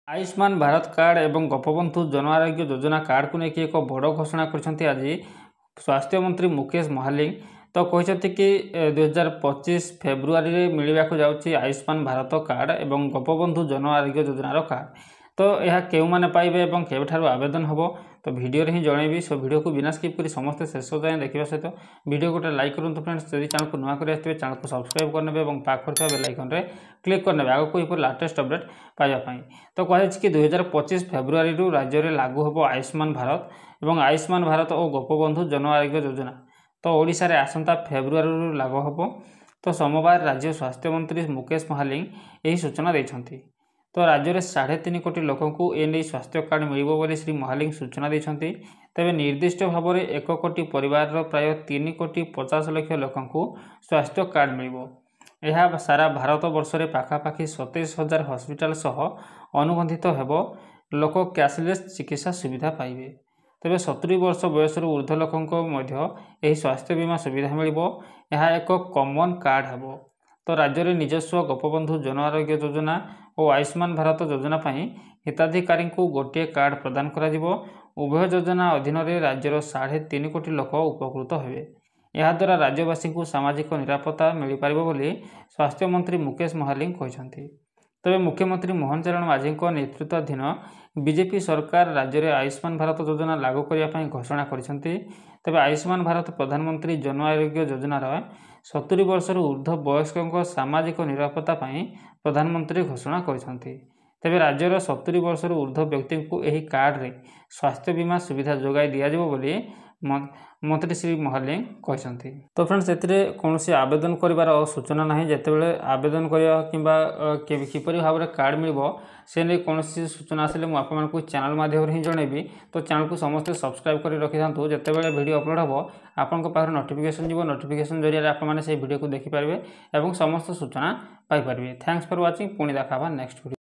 Ayushman Bharat card एवं Gopabandhu Jan Arogya Yojana card को लेकिन एक बड़ घोषणा कर आज स्वास्थ्य मंत्री मुकेश महालिंग तो कहते कि 2025 फेब्रुआरी में मिलवाक जाऊँगी आयुष्मान भारत कार्ड एवं गोपबंधु जन आरोग्य योजनार कार्ड। तो यह क्यों मैंने पाइबे और केवठार आवेदन हम तो वीडियो रे ही जनइबी। सो वीडियो को बिना स्किप करी समस्त शेष जाए देखा सहित वीडियो गोटे लाइक करूँ फ्रेंड्स। यदि चैनल को नुआ कर चैनल को सब्सक्राइब करने और पाखर बेल आइकन रे क्लिक करने आगे को लाटेस्ट अपडेट पाइबापी। तो कहुच्छे कि 2025 फेब्रुआरी राज्य में लागू हम आयुष्मान भारत और आयुष्मान भारत और गोपबंधु जन आरोग्य योजना। तो ओडिशा रे आसंता फेब्रुआरी लागू हम। तो सोमवार राज्य स्वास्थ्य मंत्री मुकेश महालिंग यही सूचना देते। तो राज्य में 3.5 कोटी लोक एने स्वास्थ्य कार्ड मिल श्री महालिंग सूचना देते। तेज निर्दिष्ट भाव में 1 कोटी परिवार प्राय 3 कोटी 50 लाख लोक स्वास्थ्य कार्ड मिल। यह सारा भारत वर्ष में पाखापाखि 27,000 हस्पिटाल सह अनुबंधित हो लोक कैशलेस चिकित्सा सुविधा पाइबे। तेज 70 वर्ष बयस ऊर्ध्व लोक स्वास्थ्य बीमा सुविधा मिल। यह एक कॉमन कार्ड हम। तो राज्य में निजस्व गोपबंधु जन आरोग्य योजना और आयुष्मान भारत योजना हिताधिकारी को गोटे कार्ड प्रदान करा जिवो। उभय योजना अधीन में राज्यर 3.5 कोटी लोक उपकृत हेबे। याद्वारा राज्यवासी को सामाजिक निरापत्ता मिल पार बोली स्वास्थ्य मंत्री मुकेश महालिंग कहते। तेज मुख्यमंत्री मोहन चरण माझी नेतृत्वाधीन बीजेपी सरकार राज्य में आयुष्मान भारत योजना लागू करने घोषणा करते। तेज आयुष्मान भारत प्रधानमंत्री जन आरोग्य योजनार 70 वर्ष ऊर्ध्व वयस्कों सामाजिक निरापत्ता प्रधानमंत्री घोषणा करते। तेज राज्यर 70 वर्ष ऊर्ध्व व्यक्ति को यह कार्ड रे स्वास्थ्य बीमा सुविधा जोगाई दिज्व मंत्री श्री महालिंग कहते। तो फ्रेंड्स कौन आवेदन कर सूचना ना जितेबाला आवेदन करवा किपर भाव में कार्ड मिल से नहीं कौन सूचना आसे मुझे चैनल माध्यम ही जनइबी। तो चैनल को समस्त सब्सक्राइब कर रखी था जितेबाला वीडियो अपलोड हम आपंक पाखे नोटिफिकेशन जीव। नोटिफिकेशन जरिए आपने से वीडियो को देखिपारे और समस्त सूचना पाइपर। Thanks for watching. पुणी देखा नेक्स्ट वीडियो।